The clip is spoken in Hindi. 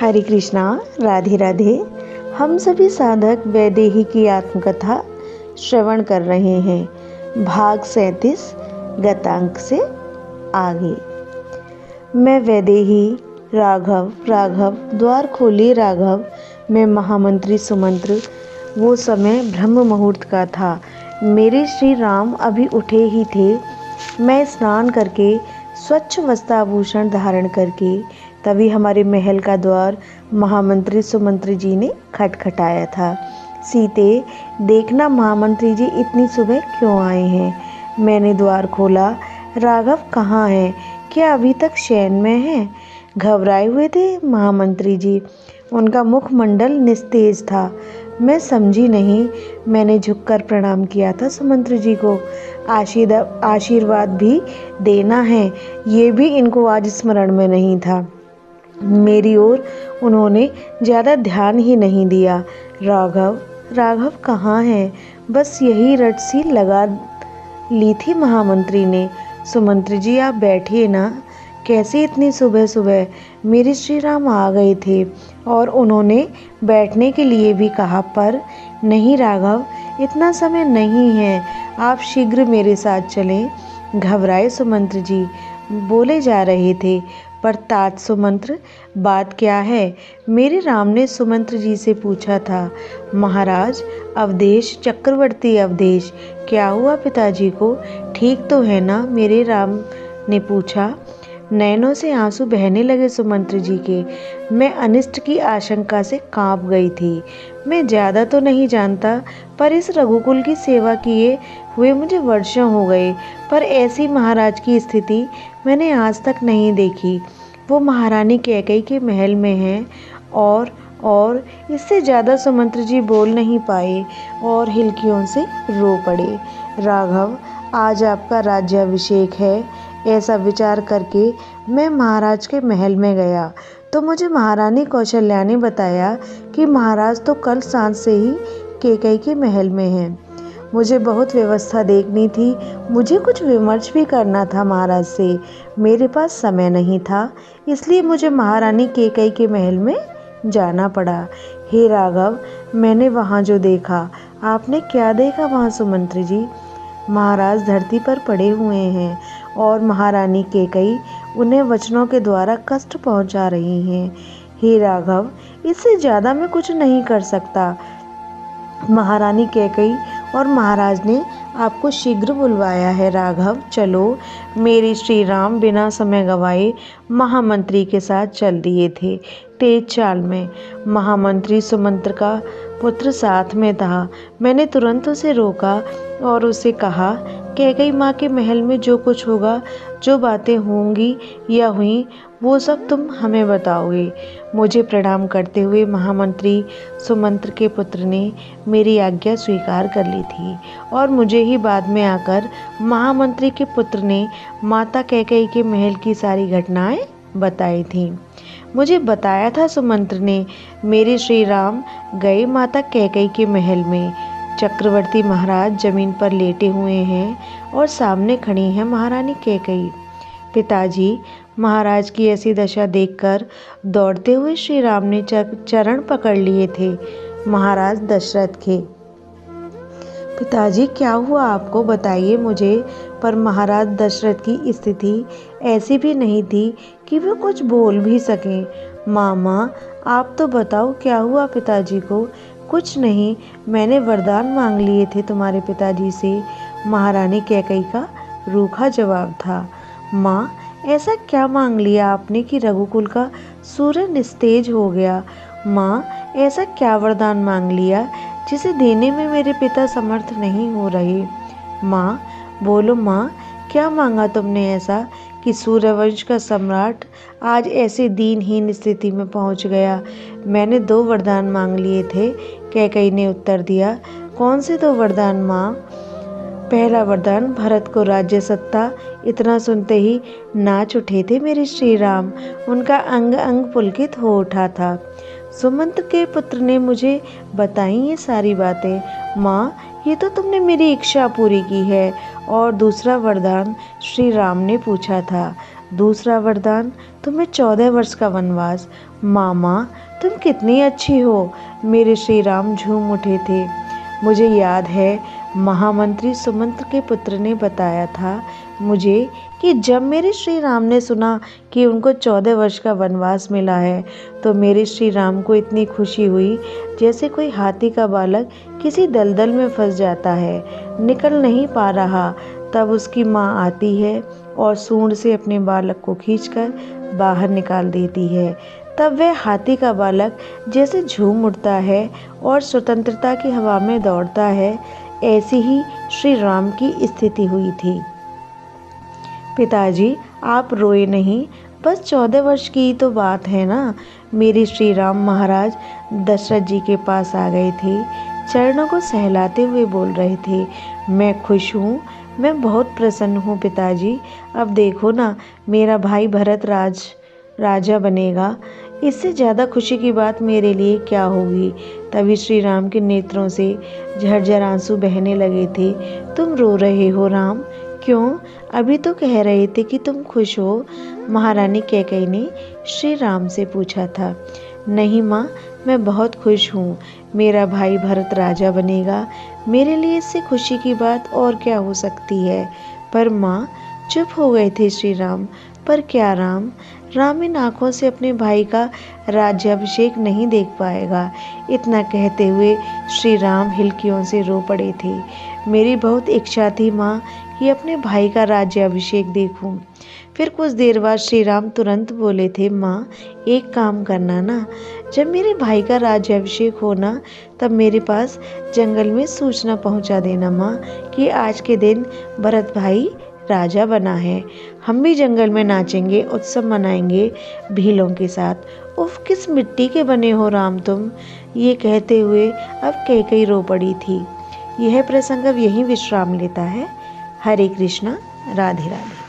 हरे कृष्णा, राधे राधे। हम सभी साधक वैदेही की आत्मकथा श्रवण कर रहे हैं। भाग 37 गतांक से आगे। मैं वैदेही, राघव राघव द्वार खोलिए राघव। मैं महामंत्री सुमंत्र। वो समय ब्रह्म मुहूर्त का था। मेरे श्री राम अभी उठे ही थे। मैं स्नान करके स्वच्छ वस्त्राभूषण धारण करके तभी हमारे महल का द्वार महामंत्री सुमंत्र जी ने खटखटाया था। सीते, देखना महामंत्री जी इतनी सुबह क्यों आए हैं। मैंने द्वार खोला। राघव कहाँ हैं? क्या अभी तक शयन में हैं? घबराए हुए थे महामंत्री जी। उनका मुखमंडल निस्तेज था। मैं समझी नहीं। मैंने झुककर प्रणाम किया था सुमंत्र जी को। आशीर्वाद भी देना है, ये भी इनको आज स्मरण में नहीं था। मेरी ओर उन्होंने ज़्यादा ध्यान ही नहीं दिया। राघव राघव कहाँ हैं? बस यही रट सी लगा ली थी महामंत्री ने। सुमंत्र जी आप बैठिए ना। कैसे इतनी सुबह सुबह? मेरे श्री राम आ गए थे और उन्होंने बैठने के लिए भी कहा, पर नहीं राघव, इतना समय नहीं है। आप शीघ्र मेरे साथ चलें। घबराए सुमंत्र जी बोले जा रहे थे, पर तात सुमंत्र, बात क्या है? मेरे राम ने सुमंत्र जी से पूछा था। महाराज, अवधेश, चक्रवर्ती अवधेश, क्या हुआ पिताजी को? ठीक तो है ना? मेरे राम ने पूछा। नैनों से आंसू बहने लगे सुमंत्र जी के। मैं अनिष्ट की आशंका से कांप गई थी। मैं ज़्यादा तो नहीं जानता, पर इस रघुकुल की सेवा किए हुए मुझे वर्षों हो गए, पर ऐसी महाराज की स्थिति मैंने आज तक नहीं देखी। वो महारानी कैकेयी के महल में हैं और इससे ज़्यादा सुमंत्र जी बोल नहीं पाए और हिलकियों से रो पड़े। राघव, आज आपका राज्याभिषेक है। ऐसा विचार करके मैं महाराज के महल में गया तो मुझे महारानी कौशल्या ने बताया कि महाराज तो कल सांझ से ही कैकेयी के महल में हैं। मुझे बहुत व्यवस्था देखनी थी। मुझे कुछ विमर्श भी करना था महाराज से। मेरे पास समय नहीं था, इसलिए मुझे महारानी कैकेयी के महल में जाना पड़ा। हे राघव, मैंने वहाँ जो देखा। आपने क्या देखा वहाँ सुमंत्र जी? महाराज धरती पर पड़े हुए हैं और महारानी कैकेयी उन्हें वचनों के द्वारा कष्ट पहुँचा रही हैं। हे राघव, इससे ज़्यादा मैं कुछ नहीं कर सकता। महारानी कैकेयी और महाराज ने आपको शीघ्र बुलवाया है। राघव चलो। मेरे श्री राम बिना समय गवाए महामंत्री के साथ चल दिए थे। तेज चाल में महामंत्री सुमंत्र का पुत्र साथ में था। मैंने तुरंत उसे रोका और उसे कहा, कैकेयी माँ के महल में जो कुछ होगा, जो बातें होंगी या हुई, वो सब तुम हमें बताओगे। मुझे प्रणाम करते हुए महामंत्री सुमंत्र के पुत्र ने मेरी आज्ञा स्वीकार कर ली थी और मुझे ही बाद में आकर महामंत्री के पुत्र ने माता कैकेयी के महल की सारी घटनाएं बताई थीं। मुझे बताया था सुमंत्र ने, मेरे श्री राम गए माता कैकेयी के महल में। चक्रवर्ती महाराज जमीन पर लेटे हुए हैं और सामने खड़ी हैं महारानी कैकेयी। पिताजी, महाराज की ऐसी दशा देखकर दौड़ते हुए श्री राम ने चरण पकड़ लिए थे महाराज दशरथ के। पिताजी, क्या हुआ आपको? बताइए मुझे। पर महाराज दशरथ की स्थिति ऐसी भी नहीं थी कि वे कुछ बोल भी सकें। मामा, आप तो बताओ क्या हुआ पिताजी को? कुछ नहीं, मैंने वरदान मांग लिए थे तुम्हारे पिताजी से। महारानी कैकेयी का रूखा जवाब था। माँ, ऐसा क्या मांग लिया आपने कि रघुकुल का सूर्य निस्तेज हो गया? माँ, ऐसा क्या वरदान मांग लिया जिसे देने में मेरे पिता समर्थ नहीं हो रहे? माँ, बोलो माँ, क्या मांगा तुमने ऐसा कि सूर्यवंश का सम्राट आज ऐसे दीनहीन स्थिति में पहुँच गया? मैंने 2 वरदान मांग लिए थे, कैकेयी ने उत्तर दिया। कौन से 2 वरदान माँ? पहला वरदान, भरत को राज्य सत्ता। इतना सुनते ही नाच उठे थे मेरे श्री राम। उनका अंग अंग पुलकित हो उठा था। सुमंत्र के पुत्र ने मुझे बताई ये सारी बातें। माँ, ये तो तुमने मेरी इच्छा पूरी की है। और दूसरा वरदान श्री राम ने पूछा था। दूसरा वरदान, तुम्हें 14 वर्ष का वनवास। मामा तुम कितनी अच्छी हो, मेरे श्री राम झूम उठे थे। मुझे याद है महामंत्री सुमंत्र के पुत्र ने बताया था मुझे कि जब मेरे श्री राम ने सुना कि उनको 14 वर्ष का वनवास मिला है तो मेरे श्री राम को इतनी खुशी हुई जैसे कोई हाथी का बालक किसी दलदल में फंस जाता है, निकल नहीं पा रहा। तब उसकी माँ आती है और सूंड से अपने बालक को खींचकर बाहर निकाल देती है। तब वह हाथी का बालक जैसे झूम उठता है और स्वतंत्रता की हवा में दौड़ता है, ऐसी ही श्री राम की स्थिति हुई थी। पिताजी आप रोए नहीं, बस 14 वर्ष की तो बात है ना। मेरे श्री राम महाराज दशरथ जी के पास आ गए थे, चरणों को सहलाते हुए बोल रहे थे, मैं खुश हूँ, मैं बहुत प्रसन्न हूँ पिताजी। अब देखो ना, मेरा भाई भरत राजा बनेगा, इससे ज़्यादा खुशी की बात मेरे लिए क्या होगी। तभी श्री राम के नेत्रों से झरझर आंसू बहने लगे थे। तुम रो रहे हो राम, क्यों? अभी तो कह रहे थे कि तुम खुश हो, महारानी कैकेयी ने श्री राम से पूछा था। नहीं माँ, मैं बहुत खुश हूँ, मेरा भाई भरत राजा बनेगा, मेरे लिए इससे खुशी की बात और क्या हो सकती है। पर माँ, चुप हो गए थे श्री राम। पर क्या राम? राम इन आँखों से अपने भाई का राज्याभिषेक नहीं देख पाएगा। इतना कहते हुए श्री राम हिलकियों से रो पड़े थे। मेरी बहुत इच्छा थी माँ कि अपने भाई का राज्याभिषेक देखूं। फिर कुछ देर बाद श्री राम तुरंत बोले थे, माँ एक काम करना ना, जब मेरे भाई का राज्याभिषेक होना तब मेरे पास जंगल में सूचना पहुँचा देना माँ कि आज के दिन भरत भाई राजा बना है। हम भी जंगल में नाचेंगे, उत्सव मनाएंगे भीलों के साथ। उफ किस मिट्टी के बने हो राम तुम। ये कहते हुए अब कैकेयी रो पड़ी थी। यह प्रसंग अब यहीं विश्राम लेता है। हरे कृष्णा, राधे राधे।